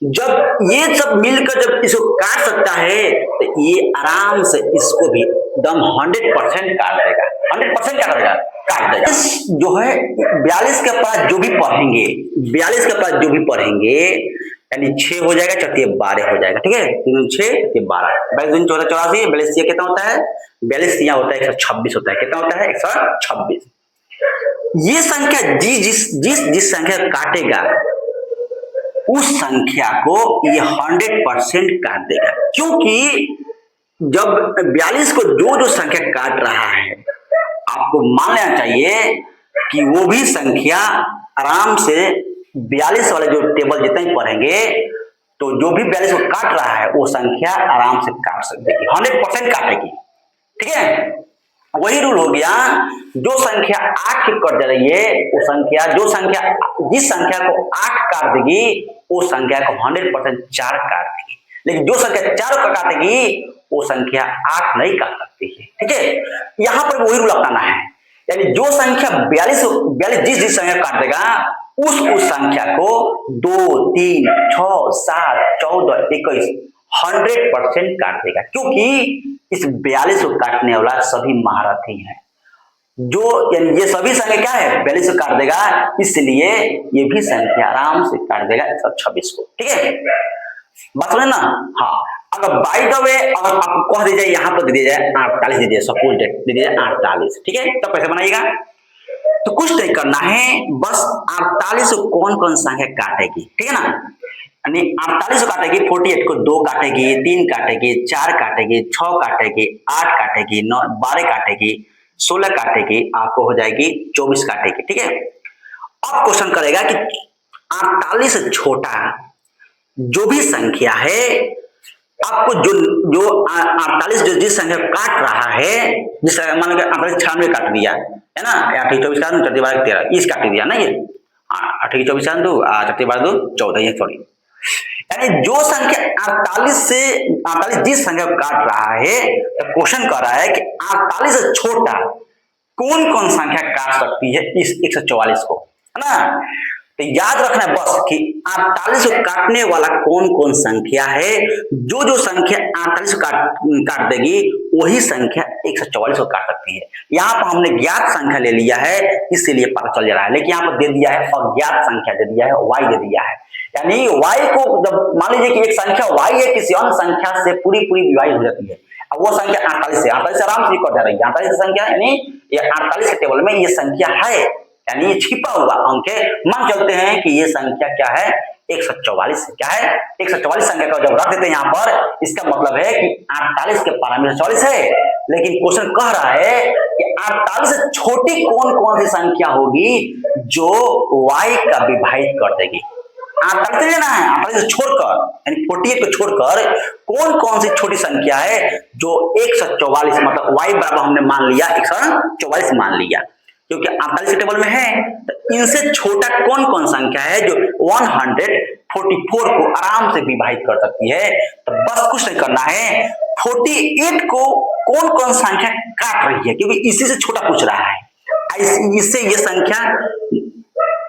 S1: जब ये सब मिलकर जब इसको काट सकता है तो ये आराम से इसको भी दम 100% काट देगा, 100% काट देगा, काट देगा। जो है 42 के पास जो भी पढ़ेंगे, 42 के पास जो भी पढ़ेंगे यानी 6 हो जाएगा, 12 हो जाएगा, ठीक है। 3 6 12, 22 14 84, 42 कितना होता है, 42 यहाँ होता है 126 होता है, कितना होता है 126। ये संख्या जिस संख्या काटेगा उस संख्या को ये 100% काट देगा, क्योंकि जब 42 को जो संख्या काट रहा है आपको मान लेना चाहिए कि वो भी संख्या आराम से 42 वाले जो टेबल जितना ही पढ़ेंगे तो जो भी 42 को काट रहा है वो संख्या आराम से काट सकती है, 100% काटेगी, ठीक है। वही रूल हो गया, जो संख्या 8 की कट जा रही है वो संख्या जिस संख्या को 8 काट देगी वो संख्या को 100% 4 काट देगी, लेकिन जो संख्या 4 को काटेगी वो संख्या 8 नहीं काट सकती है, ठीक है। यहां पर वही रूल अपनाना है, यानी जो संख्या 42 जिस संख्या काट देगा उस संख्या को 2 3 6 7 14 21 100% काट देगा, क्योंकि इस 42 को काटने वाला सभी महारथी हैं। जो ये सभी संख्या क्या है 42 को काट देगा, इसलिए ये भी संख्या आराम से काट देगा 126 को, ठीक है। बात समझे ना। हाँ, अगर बाय द वे अगर आपको कह दिया जाए यहाँ पर दे दिया जाए 48 दे दिया, सपोज दे दिया 48, ठीक है, तब कैसे बनाइएगा। तो कुछ नहीं करना है, बस 48 को कौन कौन संख्या काटेगी, ठीक है ना। यानी 48 को काटेगी, 48 को 2 काटेगी, 3 काटेगी, 4 काटेगी, 6 काटेगी, 8 काटेगी, 9 12 काटेगी, 16 काटेगी, आपको हो जाएगी 24 काटेगी, ठीक है। अब क्वेश्चन करेगा कि 48 से छोटा जो भी संख्या है आपको जो 48 जो जिस संख्या काट रहा है, जिस मान लो 48 96 काट दिया है ना, 28 24 काट 34 12 13 इस काट दिया ना, ये 28 24 काट दो 34 12 14, ये सॉरी, यानी जो संख्या 48 जिस संख्या काट रहा है तो क्वेश्चन कर रहा है कि 48 से छोटा कौन कौन संख्या काट सकती है इस 144 को, है ना। तो याद रखना है बस कि 48 को काटने वाला कौन कौन संख्या है, जो संख्या 48 को काट देगी वही संख्या 144 को काट सकती है। यहाँ पर हमने ज्ञात संख्या ले लिया है इसलिए पता चल जा रहा है, लेकिन यहाँ पर दे दिया है अज्ञात संख्या दे दिया है, y दे दिया है। यानी y को जब मान लीजिए कि एक संख्या y है किसी अन्य संख्या से पूरी विभाजित हो जाती है, अब वो संख्या 48 से आराम से कट जा रही है, 48 संख्या यानी ये 48 के टेबल में ये संख्या है, यानी ये छिपा हुआ अंक है। मान चलते हैं कि ये संख्या क्या है 144 है, क्या है 144 संख्या का जब रख देते हैं यहाँ पर, इसका मतलब है कि 48 के पारा 44 है, लेकिन क्वेश्चन कह रहा है कि 48 से छोटी कौन कौन सी संख्या होगी जो y का विभाजित कर देगी। 48 लेना है, 48 से छोड़कर यानी 48 को छोड़कर कौन कौन सी छोटी संख्या है जो 144 मतलब y बराबर हमने मान लिया 144 मान लिया, क्योंकि 48 टेबल में है, तो इनसे छोटा कौन कौन संख्या है जो 144 को आराम से विभाजित कर सकती है। तो बस कुछ नहीं करना है, 48 को कौन कौन संख्या काट रही है, क्योंकि इसी से छोटा पूछ रहा है, इससे ये संख्या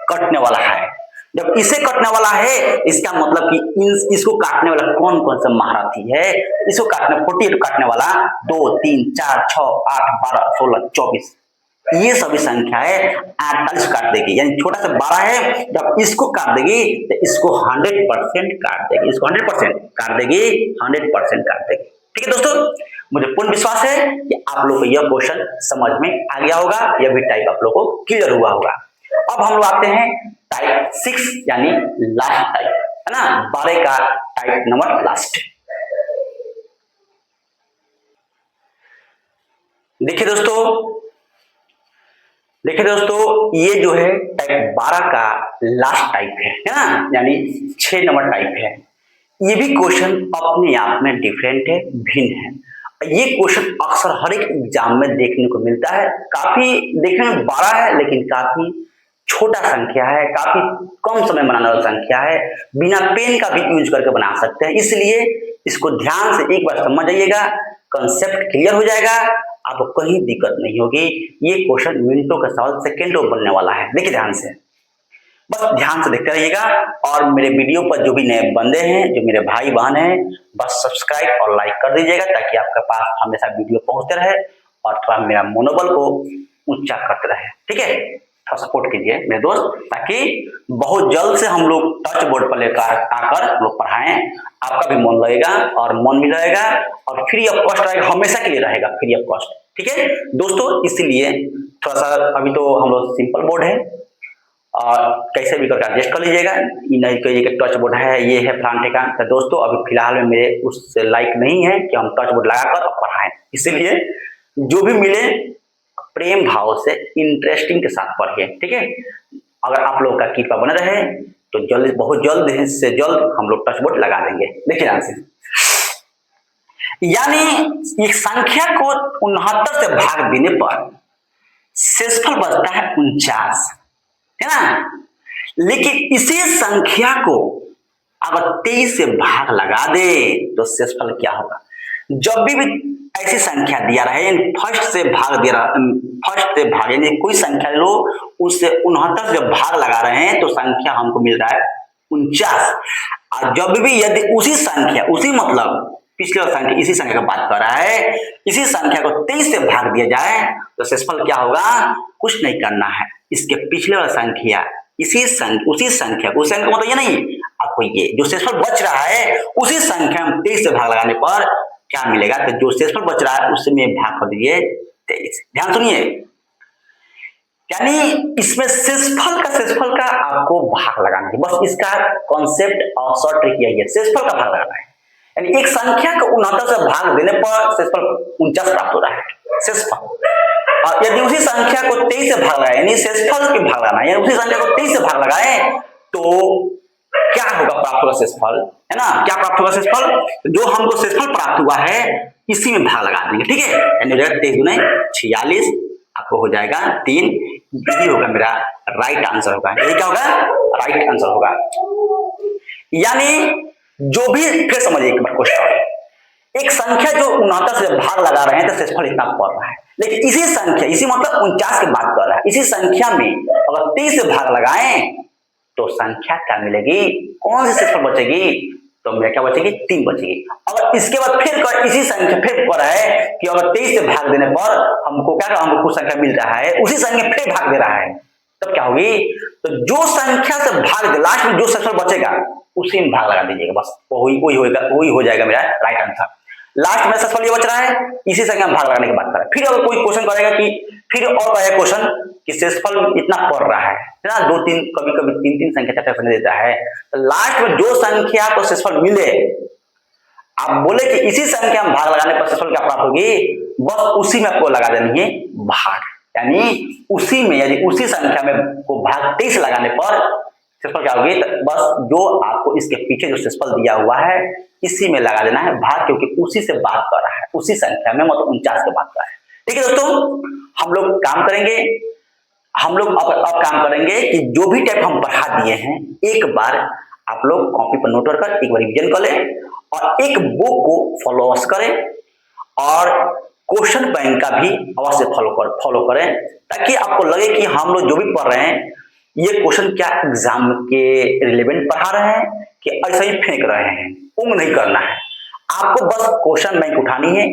S1: कटने वाला है। जब इसे कटने वाला है इसका मतलब कि इसको काटने वाला कौन कौन सा महारथी है, इसको काटने 48 काटने वाला 2 3 4 6 8 12 16 24 ये सभी संख्या है 48 काट देगी, यानी छोटा सा 12 है, जब इसको काट देगी तो इसको 100% काट देगी, इसको 100% काट देगी, 100% काट देगी। ठीक है दोस्तों, मुझे पूर्ण विश्वास है कि आप लोग को यह क्वेश्चन समझ में आ गया होगा, यह भी टाइप आप लोग को क्लियर हुआ होगा। अब हम लोग आते हैं टाइप 6 यानी लास्ट टाइप, है ना, 12 का टाइप नंबर लास्ट। देखिए दोस्तों ये जो है टाइप 12 का लास्ट टाइप है ना, यानी 6 नंबर टाइप है। ये भी क्वेश्चन अपने आप में डिफरेंट है, भिन्न है। ये क्वेश्चन अक्सर हर एक एग्जाम में देखने को मिलता है। काफी देखने में बड़ा है लेकिन काफी छोटा संख्या है, काफी कम समय बनाने वाली संख्या है, बिना पेन का भी यूज करके बना सकते हैं। इसलिए इसको ध्यान से एक बार समझ जाइएगा, कंसेप्ट क्लियर हो जाएगा, आपको कहीं दिक्कत नहीं होगी। ये क्वेश्चन मिनटों का सवाल सेकेंडों में बनने वाला है। देखिए ध्यान से, बस ध्यान से देखते रहिएगा। और मेरे वीडियो पर जो भी नए बंदे हैं, जो मेरे भाई बहन हैं, बस सब्सक्राइब और लाइक कर दीजिएगा ताकि आपके पास हमेशा वीडियो पहुंचते रहे और थोड़ा मेरा मनोबल को ऊंचा करते रहे। ठीक है, थोड़ा सपोर्ट कीजिए मेरे दोस्त, ताकि बहुत जल्द से हम लोग टच बोर्ड पर लेकर आकर हम लोग पढ़ाएं। आपका भी मन लगेगा और मन भी रहेगा और फ्री ऑफ कॉस्ट रहेगा, हमेशा के लिए रहेगा फ्री ऑफ कॉस्ट। ठीक है दोस्तों, इसलिए थोड़ा सा अभी तो हम लोग सिंपल बोर्ड है और कैसे भी करके एडजस्ट कर लीजिएगा। नहीं कहिए कि टच बोर्ड है, ये है फलाने का। तो दोस्तों अभी फिलहाल में मेरे उस लाइक नहीं है कि हम टच बोर्ड लगाकर पढ़ाएं, इसीलिए जो भी मिले प्रेम भाव से इंटरेस्टिंग के साथ पढ़िए। ठीक है, अगर आप लोग का कृपा बने रहे तो जल्द, बहुत जल्द से जल्द हम लोग टच बोर्ड लगा देंगे। देखिए ध्यान से, यानी एक संख्या को 69 से भाग देने पर शेषफल बचता है 49, है ना। लेकिन इसी संख्या को अगर 23 से भाग लगा दे तो शेषफल क्या होगा। जब भी ऐसी संख्या दिया रहे, फर्स्ट से भाग दे रहा, फर्स्ट से भाग यानी कोई संख्या लो उससे 69 से भाग लगा रहे हैं तो संख्या हमको मिल रहा है 49। और जब भी यदि उसी संख्या, उसी मतलब पिछले संख्या, इसी संख्या का बात कर रहा है, इसी संख्या को 23 से भाग दिया जाए तो शेषफल क्या होगा। कुछ नहीं करना है, इसके पिछले वाला संख्या उसी संख्या को, उस संख्या मतलब ये नहीं, आपको ये जो शेषफल बच रहा है उसी संख्या में 23 से भाग लगाने पर क्या मिलेगा। तो जो शेषफल बच रहा है उससे में भाग कर दीजिए 23। ध्यान सुनिए, यानी इसमें शेषफल का आपको भाग लगाना है। बस इसका कॉन्सेप्ट और शॉर्ट ट्रिक यही है, शेषफल का भाग लगाना है। यानी एक संख्या को 69 से भाग देने पर शेषफल 49 प्राप्त हो रहा है शेषफल। और यदि उसी संख्या को 23 से भाग लगाए, यानी शेषफल के भाग लगाना, यानी उसी संख्या को 23 से भाग लगाए तो क्या होगा, प्राप्त होगा शेषफल, है ना। क्या प्राप्त होगा शेषफल, जो हमको शेषफल प्राप्त हुआ है इसी में भाग लगा देंगे। ठीक है, यानी 23 गुने 46 आपको हो जाएगा 3। यही होगा मेरा राइट आंसर होगा। यही क्या होगा, राइट आंसर होगा। यानी जो भी, फिर समझिए एक बार क्वेश्चन, एक संख्या जो 69 से भाग लगा रहे हैं तो शेषफल इतना पड़ रहा है, लेकिन इसी संख्या, इसी मतलब 49 की बात कर रहा है, इसी संख्या में अगर 23 से भाग लगाएं तो संख्या क्या मिलेगी, कौन सी शेषफल बचेगी, तो मेरा क्या बचेगी, 3 बचेगी। अगर इसके बाद फिर इसी संख्या फिर पर है कि अगर 23 से भाग देने पर हमको क्या, हमको कुछ संख्या मिल रहा है, उसी संख्या फिर भाग दे रहा है, तब क्या होगी, तो जो संख्या से भाग दे, लास्ट में जो शेषफल बचेगा उसी में भाग लगा दीजिएगा, बस वही हो जाएगा मेरा राइट आंसर। लास्ट में शेषफल ये बच रहा है, इसी संख्या में भाग लगाने की बात करें। फिर अगर कोई क्वेश्चन करेगा कि फिर और कहेगा क्वेश्चन कि शेषफल इतना पड़ रहा है ना, 2-3 कभी 3-3 संख्या 4 संख्या देता है, तो लास्ट में जो संख्या को शेषफल मिले, आप बोले कि इसी संख्या में भाग लगाने पर शेषफल क्या प्राप्त होगी, बस उसी में आपको लगा देनी है भाग। यानी उसी में, यदि उसी संख्या में को भाग 23 लगाने पर शेषफल क्या होगी, तो बस जो आपको इसके पीछे जो शेषफल दिया हुआ है इसी में लगा देना है भाग, क्योंकि उसी से बात कर रहा है, उसी संख्या में, मतलब 49 से बात कर रहा है। ठीक है दोस्तों, हम लोग काम करेंगे, हम लोग अब काम करेंगे कि जो भी टाइप हम पढ़ा दिए हैं एक बार आप लोग कॉपी पर नोट कर एक बार रिवीजन कर लें और एक बुक को फॉलो करें और क्वेश्चन बैंक का भी अवश्य फॉलो करें, ताकि आपको लगे कि हम लोग जो भी पढ़ रहे हैं ये क्वेश्चन क्या एग्जाम के रिलेवेंट पढ़ा रहे हैं कि ऐसा ही फेंक रहे हैं। उंग नहीं करना है, आपको बस क्वेश्चन बैंक उठानी है,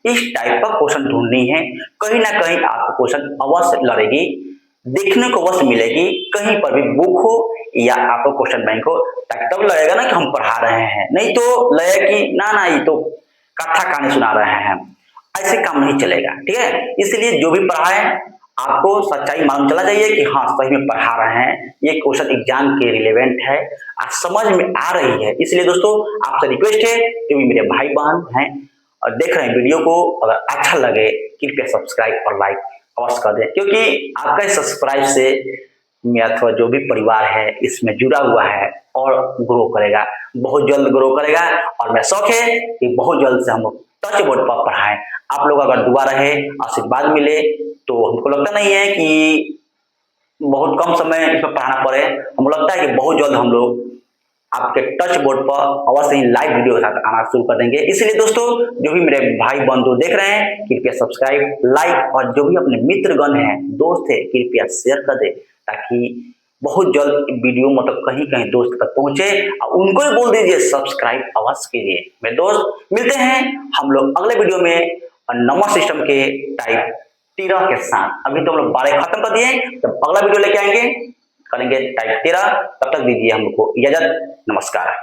S1: इस टाइप का क्वेश्चन ढूंढनी है। कहीं ना कहीं आपको क्वेश्चन अवश्य लड़ेगी, देखने को अवश्य मिलेगी, कहीं पर भी बुक हो या आपको क्वेश्चन बैंक हो, तब लगेगा ना कि हम पढ़ा रहे हैं, नहीं तो लगेगा कि ना ये तो कथा कहानी सुना रहे हैं, ऐसे काम नहीं चलेगा। ठीक है, इसलिए जो भी पढ़ाए आपको सच्चाई मालूम चला जाइए कि हाँ सही में पढ़ा रहे हैं, ये क्वेश्चन एग्जाम के रिलेवेंट है, समझ में आ रही है। इसलिए दोस्तों आपसे रिक्वेस्ट है, जो भी मेरे भाई बहन हैं और देख रहे हैं वीडियो को, अगर अच्छा लगे कृपया सब्सक्राइब और लाइक अवश्य कर दें, क्योंकि आपका सब्सक्राइब से मेरा अथवा जो भी परिवार है इसमें जुड़ा हुआ है और ग्रो करेगा, बहुत जल्द ग्रो करेगा। और मेरा शौक है कि बहुत जल्द से हम लोग टच बोर्ड पर पढ़ाएं। आप लोग अगर दुआ रहे, आशीर्वाद मिले, तो हमको लगता नहीं है कि बहुत कम समय इसमें पढ़ाना पड़े। हमको लगता है कि बहुत जल्द हम लोग आपके टच बोर्ड पर अवश्य ही लाइव वीडियो के साथ आना शुरू कर देंगे। इसलिए दोस्तों जो भी मेरे भाई बंधु देख रहे हैं कृपया सब्सक्राइब, लाइक और जो भी अपने मित्रगण हैं, दोस्त है, कृपया शेयर कर दे, ताकि बहुत जल्द वीडियो मतलब कहीं कहीं दोस्त तक पहुंचे और उनको ही बोल दीजिए सब्सक्राइब अवश्य कीजिए। मेरे दोस्त मिलते हैं हम लोग अगले वीडियो में नंबर सिस्टम के टाइप 13 के साथ। अभी तो हम लोग 12 खत्म कर दिए, जब अगला वीडियो लेके आएंगे करेंगे टाइप 13। तब तक दीजिए हमको इजाजत, नमस्कार।